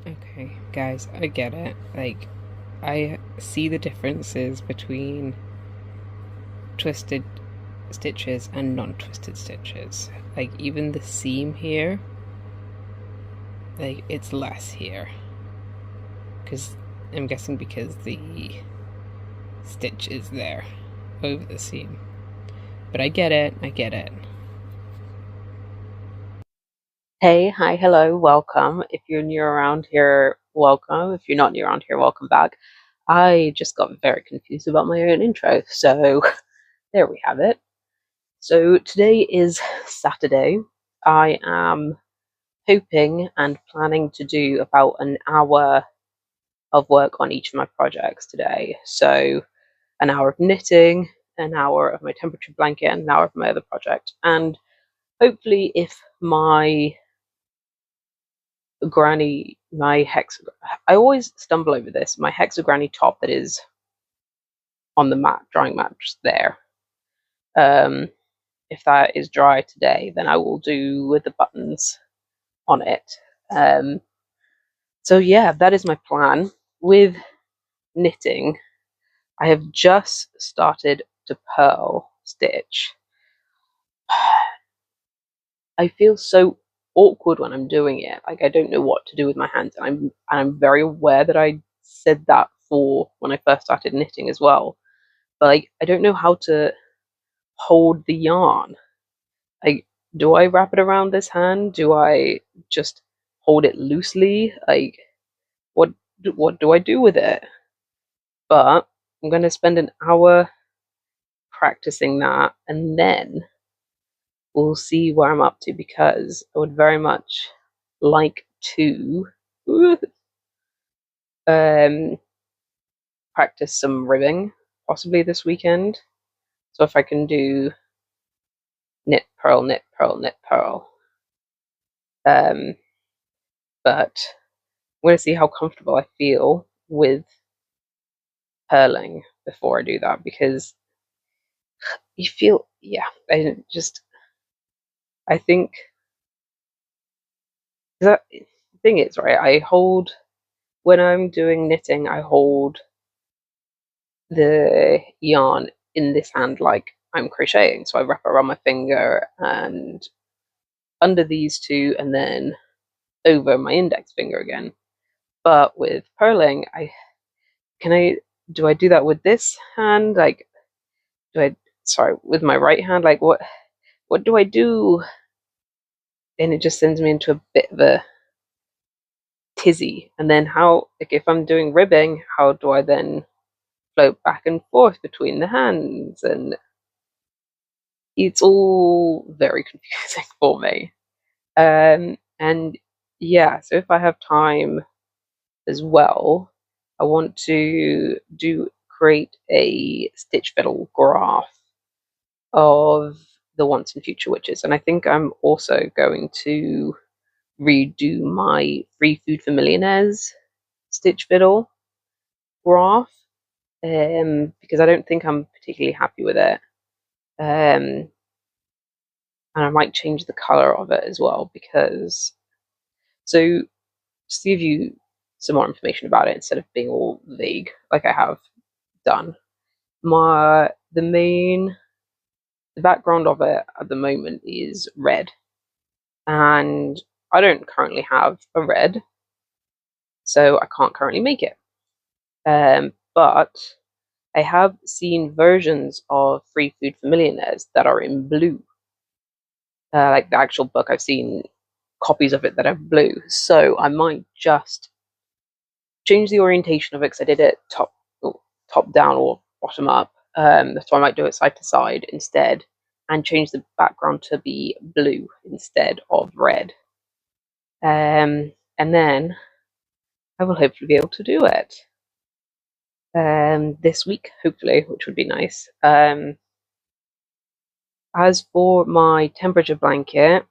Okay, guys, I get it. Like, I see the differences between twisted stitches and non-twisted stitches. Like, even the seam here, like, it's less here. Because I'm guessing because the stitch is there over the seam. But I get it, I get it. Hey, hi, hello, welcome. If you're new around here, welcome. If you're not new around here, welcome back. I just got very confused about my own intro, so there we have it. So today is Saturday. I am hoping and planning to do about an hour of work on each of my projects today. So an hour of knitting, an hour of my temperature blanket, and an hour of my other project. And hopefully, if my granny, my hex, I always stumble over this. My hexagranny top that is on the mat, drying mat, just there. Um, if that is dry today, then I will do with the buttons on it. Um, so yeah, that is my plan. With knitting, I have just started to purl stitch. I feel so awkward when I'm doing it. Like I don't know what to do with my hands, and I'm very aware that I said that for when I first started knitting as well. But like I don't know how to hold the yarn. Like, do I wrap it around this hand? Do I just hold it loosely? Like, what do I do with it? But I'm going to spend an hour practicing that, and then we'll see where I'm up to because I would very much like to um, practice some ribbing possibly this weekend. So if I can do knit, purl, knit, purl, knit, purl. Um, but I'm going to see how comfortable I feel with purling before I do that because you feel, yeah, I think that the thing is, right, when I'm doing knitting, I hold the yarn in this hand like I'm crocheting. So I wrap it around my finger and under these two and then over my index finger again. But with purling, can I do I do that with this hand? Like do I sorry, with my right hand? Like what do I do? And it just sends me into a bit of a tizzy. And then how like if I'm doing ribbing, how do I then float back and forth between the hands? And it's all very confusing for me. And yeah, so if I have time as well, I want to do create a stitch fiddle graph of the once and future witches. And I think I'm also going to redo my free food for millionaires stitch fiddle graph because I don't think I'm particularly happy with it. And I might change the color of it as well because so just to give you some more information about it instead of being all vague like I have done. The background of it at the moment is red, and I don't currently have a red, so I can't currently make it. But I have seen versions of Free Food for Millionaires that are in blue. Like the actual book, I've seen copies of it that are blue. So I might just change the orientation of it because I did it top down or bottom up. So I might do it side to side instead and change the background to be blue instead of red. And then I will hopefully be able to do it this week, hopefully, which would be nice. As for my temperature blanket,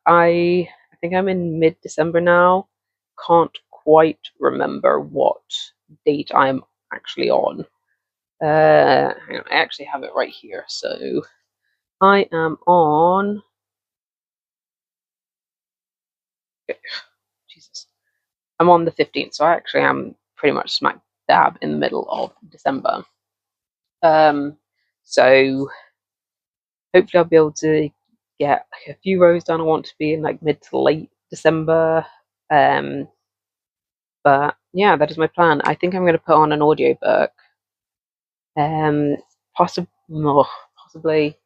I think I'm in mid-December now. Can't quite remember what date I'm actually on. Hang on, I actually have it right here. So I am on. Jesus. I'm on the 15th, so I actually am pretty much smack dab in the middle of December. So hopefully I'll be able to get like a few rows done. I want to be in like mid to late December. But yeah, that is my plan. I think I'm going to put on an audiobook. Possibly, possibly.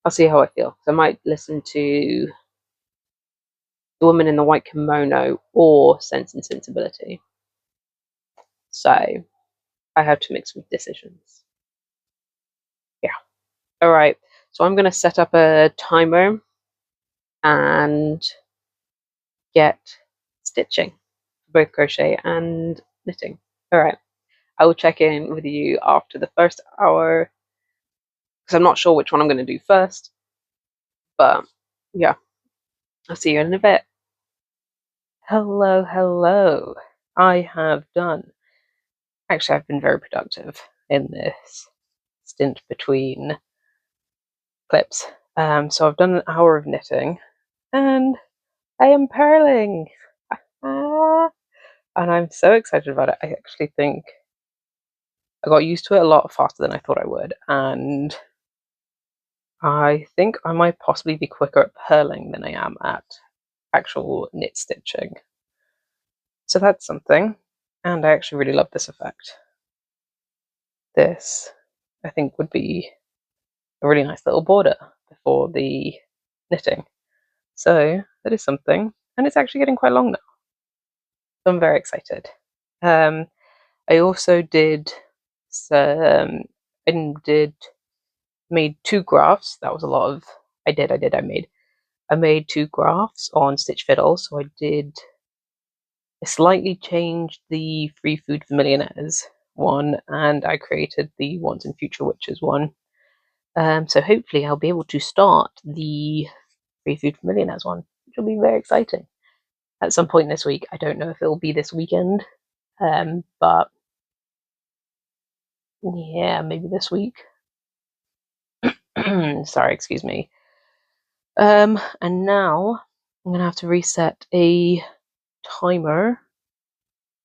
I'll see how I feel. So I might listen to The Woman in the White Kimono or Sense and Sensibility. So I have to make some decisions. Yeah. All right. So I'm going to set up a timer and get stitching for both crochet and knitting. All right. I will check in with you after the first hour because I'm not sure which one I'm going to do first. But yeah, I'll see you in a bit. Hello, hello. I have done. Actually, I've been very productive in this stint between clips. So I've done an hour of knitting, and I am purling. Ah, and I'm so excited about it. I actually think I got used to it a lot faster than I thought I would, and I think I might possibly be quicker at purling than I am at actual knit stitching. So that's something, and I actually really love this effect. This, I think, would be a really nice little border before the knitting. So that is something, and it's actually getting quite long now. So I'm very excited. I also did some, made 2 graphs. That was a lot of, I made 2 graphs on Stitch Fiddle. So I slightly changed the Free Food for Millionaires one, and I created the Once and Future Witches one. So hopefully I'll be able to start the Free Food for Millionaires one, which will be very exciting. At some point this week. I don't know if it'll be this weekend, but yeah, maybe this week. Sorry, excuse me. And now I'm gonna have to reset a timer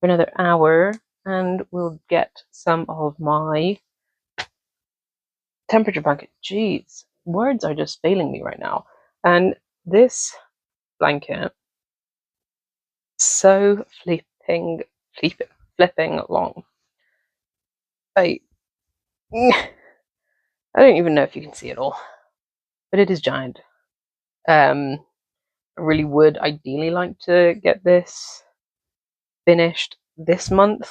for another hour, and we'll get some of my temperature blanket. Jeez, words are just failing me right now. And this blanket, so flipping long. I don't even know if you can see it all, but it is giant. I really would ideally like to get this finished this month.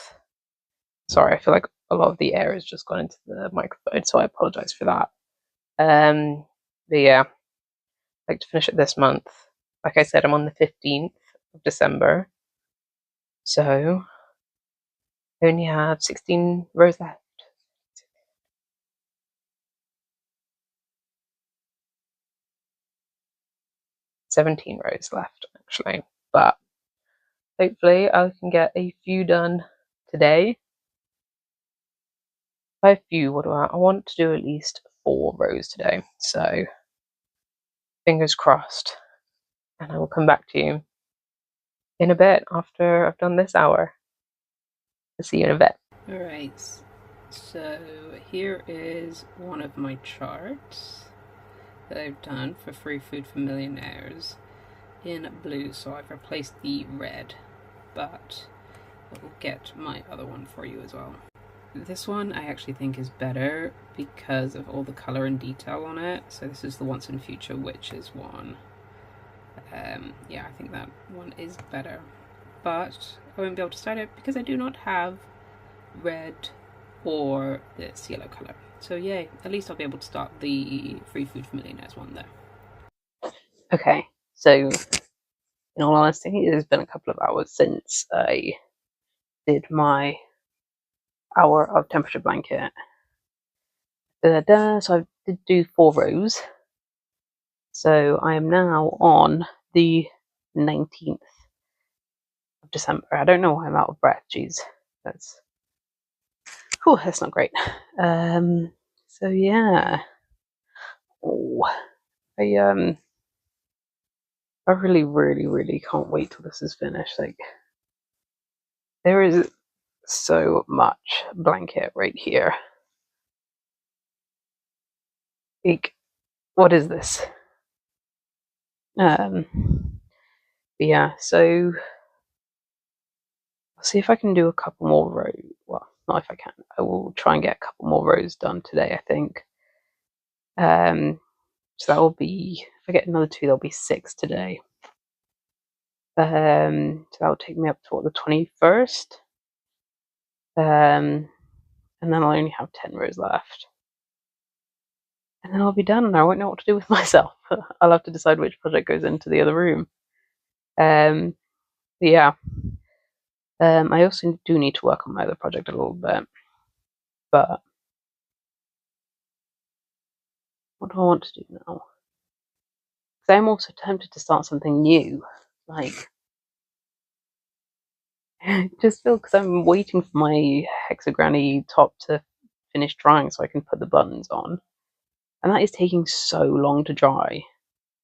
Sorry, I feel like a lot of the air has just gone into the microphone, so I apologize for that. But yeah, I'd like to finish it this month. Like I said, I'm on the 15th of December, so I only have 16 rows left. 17 rows left, actually, but hopefully I can get a few done today. By a few, what do I want to do at least 4 rows today, so fingers crossed. And I will come back to you in a bit after I've done this hour. I'll see you in a bit. Alright, so here is one of my charts that I've done for Free Food for Millionaires in blue, so I've replaced the red, but I will get my other one for you as well. This one I actually think is better because of all the colour and detail on it. So this is the Once and Future Witches one. Yeah, I think that one is better. But I won't be able to start it because I do not have red or this yellow colour. So yay, at least I'll be able to start the Free Food for Millionaires one there. Okay, so in all honesty, it has been a couple of hours since I did my hour of temperature blanket. So I did do 4 rows. So I am now on the 19th of December. I don't know why I'm out of breath. Jeez, that's not great. So yeah. Oh, I really, really, really can't wait till this is finished. Like, There is so much blanket right here. Like, what is this? But yeah, so I'll see if I can do a couple more rows. Well, not if I can. I will try and get a couple more rows done today, I think. So that will be, if I get another 2, there'll be 6 today. So that will take me up to what, the 21st. And then I'll only have 10 rows left. And then I'll be done and I won't know what to do with myself. I'll have to decide which project goes into the other room. Yeah. I also do need to work on my other project a little bit. But what do I want to do now? Because I'm also tempted to start something new. Like, just feel, because I'm waiting for my Hexagranny top to finish drying so I can put the buttons on. And that is taking so long to dry.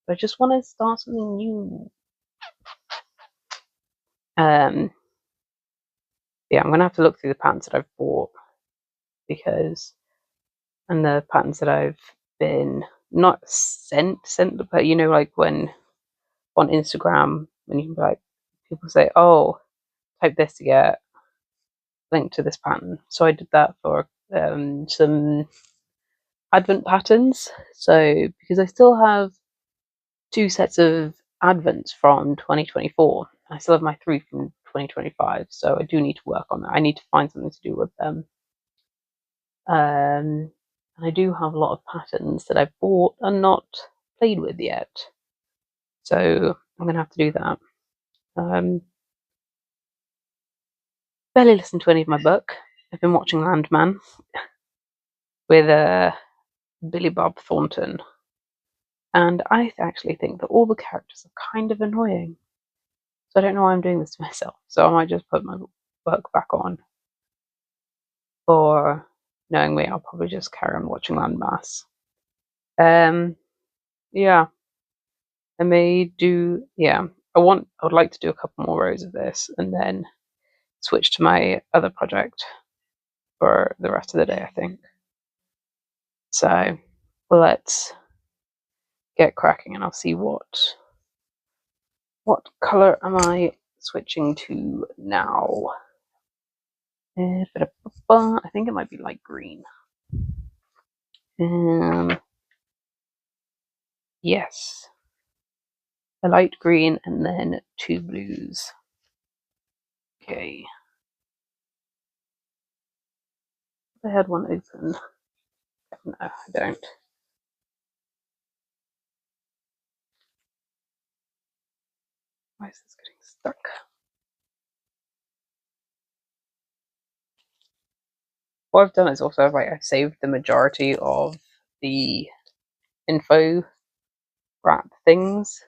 I just want to start something new. Yeah, I'm going to have to look through the patterns that I've bought. And the patterns that I've been not sent, but you know, like when on Instagram, when you like people say, "Oh, type this to get link to this pattern." So I did that for some Advent patterns. So because I still have 2 sets of Advents from 2024, I still have my 3 from 2025. So I do need to work on that. I need to find something to do with them. And I do have a lot of patterns that I've bought and not played with yet. So I'm going to have to do that. Barely listened to any of my book. I've been watching Landman with Billy Bob Thornton. And I actually think that all the characters are kind of annoying. So I don't know why I'm doing this to myself. So I might just put my book back on. Or, knowing me, I'll probably just carry on watching Landmass. Yeah. I may do, yeah. I would like to do a couple more rows of this and then switch to my other project for the rest of the day, I think. So let's get cracking and I'll see what color am I switching to now. I think it might be light green. Yes, a light green and then 2 blues. Okay. I had one open. No, I don't. Why is this getting stuck? What I've done is also I've saved the majority of the info wrap things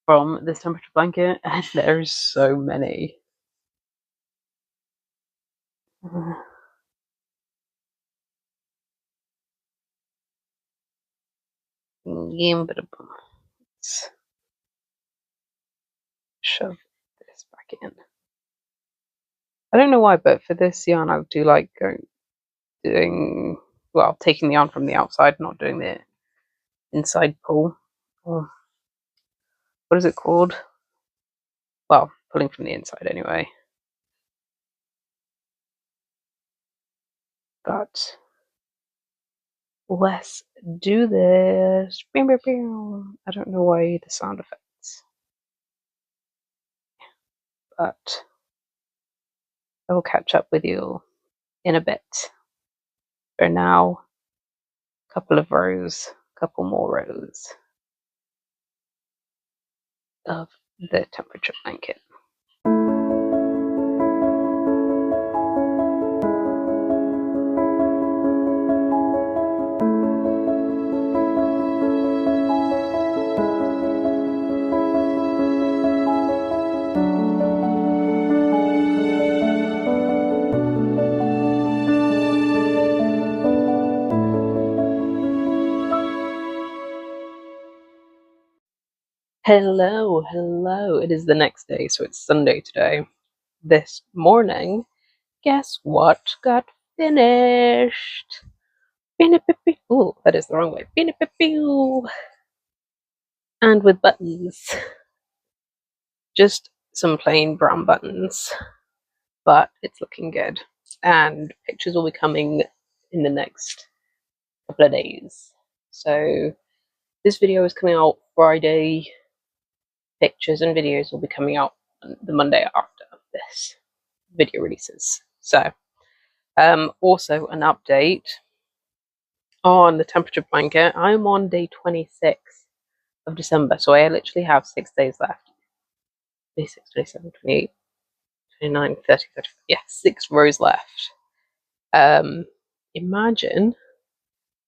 from this temperature blanket, and there's so many. Let's shove this back in. I don't know why, but for this yarn, I do like taking the yarn from the outside, not doing the inside pull. Or what is it called? Well, pulling from the inside anyway. But let's do this. I don't know why the sound effects, but I will catch up with you in a bit. For now, couple more rows of the temperature blanket. Hello. It is the next day, so it's Sunday today. this morning, guess what got finished? Ooh, that is the wrong way. And with buttons. Just some plain brown buttons, but it's looking good. And pictures will be coming in the next couple of days. So this video is coming out Friday. Pictures and videos will be coming out the Monday after this video releases. So also an update on the temperature blanket. I'm on day 26 of December, so I literally have 6 days left. 26, 27, 28, 29, 30, 30. Yeah, 6 rows left. Imagine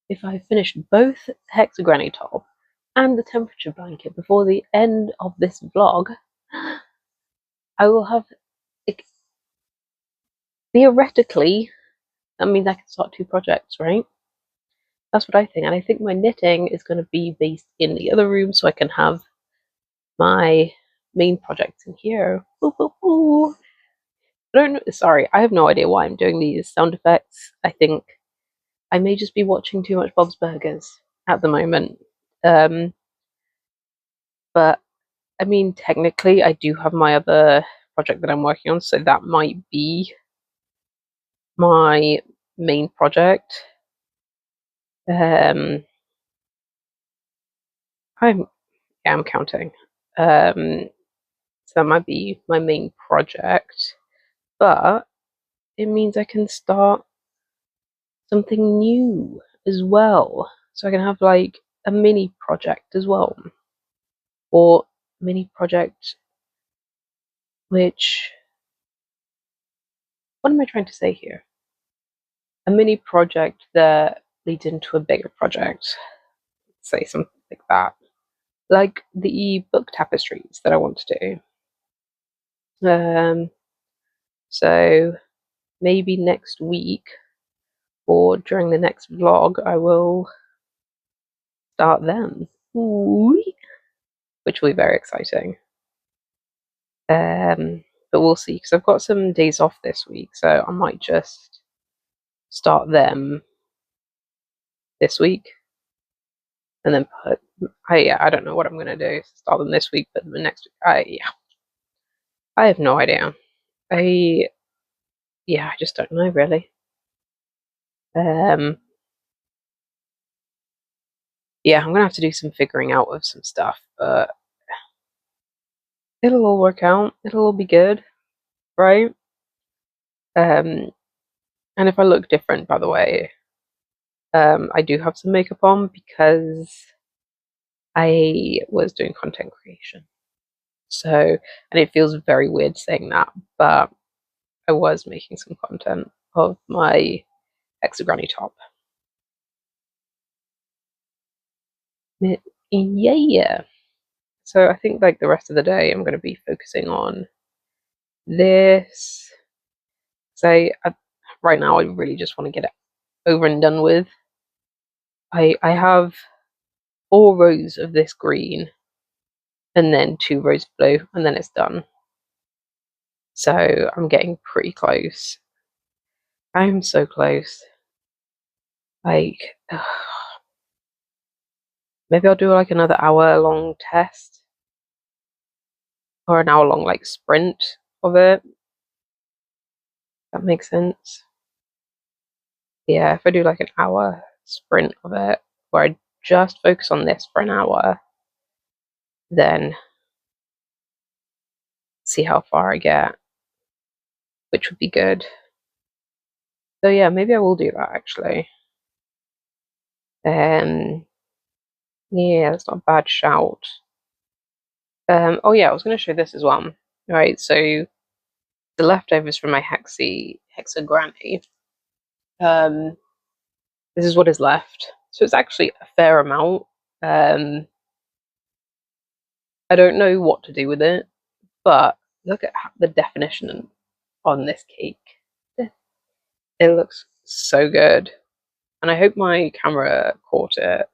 if I finished both Hexagranny top and the temperature blanket before the end of this vlog. I will have, like, theoretically, that means I can start 2 projects, right? That's what I think. And I think my knitting is going to be based in the other room, so I can have my main projects in here. Ooh, ooh, ooh. I don't know. Sorry, I have no idea why I'm doing these sound effects. I think I may just be watching too much Bob's Burgers at the moment. But I mean, technically, I do have my other project that I'm working on, so that might be my main project. I'm counting. So that might be my main project, but it means I can start something new as well. So I can have like a mini project as well, or mini project which, what am I trying to say here? A mini project that leads into a bigger project. Say something like that. Like the book tapestries that I want to do. So maybe next week or during the next vlog, I will start them. Ooh, which will be very exciting. But we'll see, because I've got some days off this week, so I might just start them this week, and then put. I don't know what I'm gonna do. Start them this week, but the next week, I have no idea. I just don't know really. I'm gonna have to do some figuring out of some stuff, but it'll all work out. It'll all be good, right? And if I look different, by the way, I do have some makeup on because I was doing content creation. So, and it feels very weird saying that, but I was making some content of my Hexagranny top. Yeah. So I think like the rest of the day, I'm going to be focusing on this. So right now, I really just want to get it over and done with. I have 4 rows of this green, and then 2 rows of blue, and then it's done. So I'm getting pretty close. I'm so close. Like, maybe I'll do like another hour-long test, or an hour-long like sprint of it. That makes sense. Yeah, if I do like an hour sprint of it, where I just focus on this for an hour, then see how far I get, which would be good. So yeah, maybe I will do that actually. Yeah, that's not a bad shout. Oh yeah, I was going to show this as well. Right, so the leftovers from my Hexagranny. This is what is left. So it's actually a fair amount. I don't know what to do with it, but look at the definition on this cake. It looks so good, and I hope my camera caught it.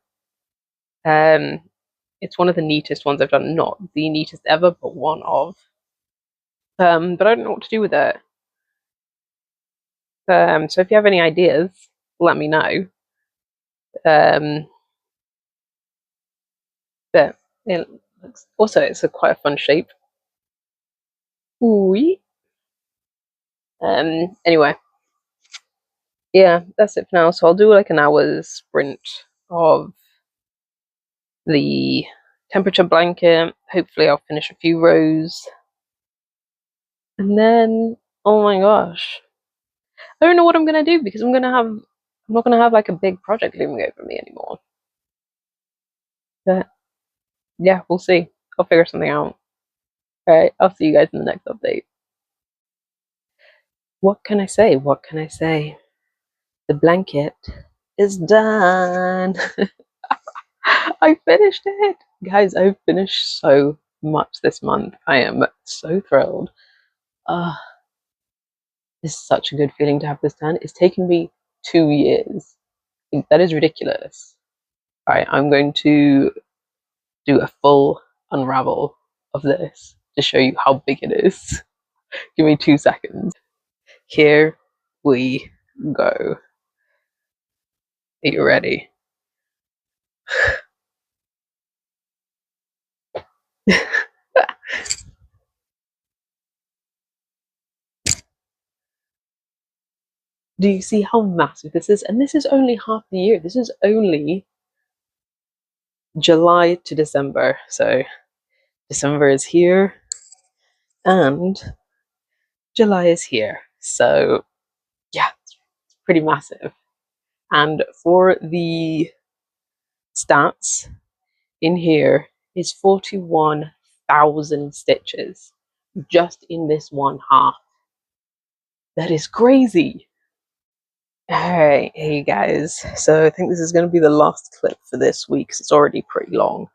It's one of the neatest ones I've done. Not the neatest ever, but one of. but I don't know what to do with it. So if you have any ideas, let me know. But it looks, also it's quite a fun shape. Ooh. Anyway, yeah, that's it for now. So I'll do like an hour's sprint of the temperature blanket. Hopefully I'll finish a few rows. And then, oh my gosh, I don't know what I'm gonna do because I'm not gonna have like a big project looming over me anymore. But yeah, we'll see. I'll figure something out. Alright, I'll see you guys in the next update. What can I say? What can I say? The blanket is done. I finished it. Guys, I've finished so much this month. I am so thrilled. This is such a good feeling to have this done. It's taken me 2 years. That is ridiculous. Alright, I'm going to do a full unravel of this to show you how big it is. Give me 2 seconds. Here we go. Are you ready? Do you see how massive this is? And this is only half the year. This is only July to December. So December is here and July is here. So yeah, it's pretty massive. And for the stats, in here is 41,000 stitches just in this one half. That is crazy. Alright, hey guys. So I think this is going to be the last clip for this week because it's already pretty long.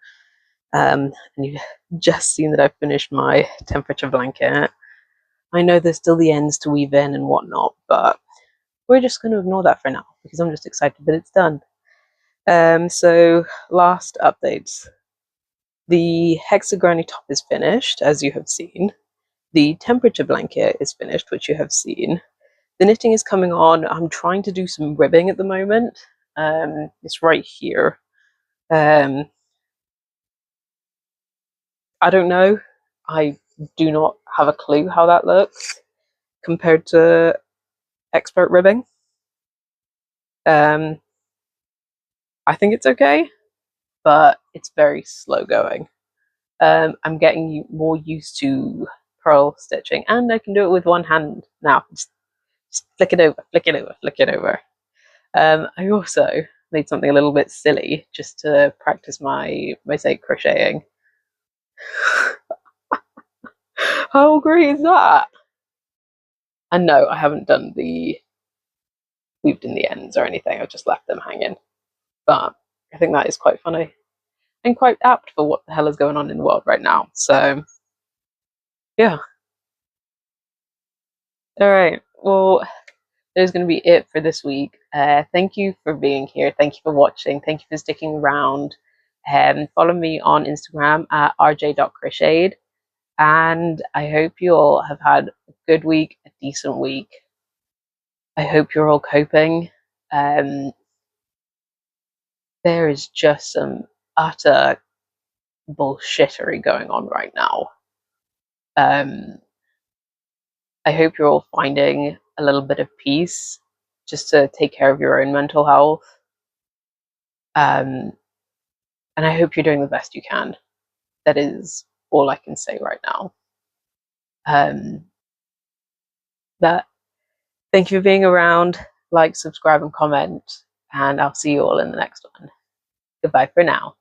And you've just seen that I've finished my temperature blanket. I know there's still the ends to weave in and whatnot, but we're just going to ignore that for now because I'm just excited that it's done. So last updates. The Hexagranny top is finished, as you have seen. The temperature blanket is finished, which you have seen. The knitting is coming on. I'm trying to do some ribbing at the moment. It's right here. I don't know. I do not have a clue how that looks compared to expert ribbing. I think it's okay, but it's very slow going. I'm getting more used to purl stitching, and I can do it with one hand now. Just flick it over, flick it over, flick it over. I also made something a little bit silly just to practice my mosaic crocheting. How great is that? And no, I haven't done the weaved in the ends or anything. I've just left them hanging. But I think that is quite funny and quite apt for what the hell is going on in the world right now. So yeah. All right. Well, that is going to be it for this week. Thank you for being here. Thank you for watching. Thank you for sticking around. Follow me on Instagram at rj.crocheted. And I hope you all have had a good week, a decent week. I hope you're all coping. There is just some utter bullshittery going on right now. I hope you're all finding a little bit of peace just to take care of your own mental health. And I hope you're doing the best you can. That is all I can say right now. But thank you for being around. Like, subscribe, and comment. And I'll see you all in the next one. Goodbye for now.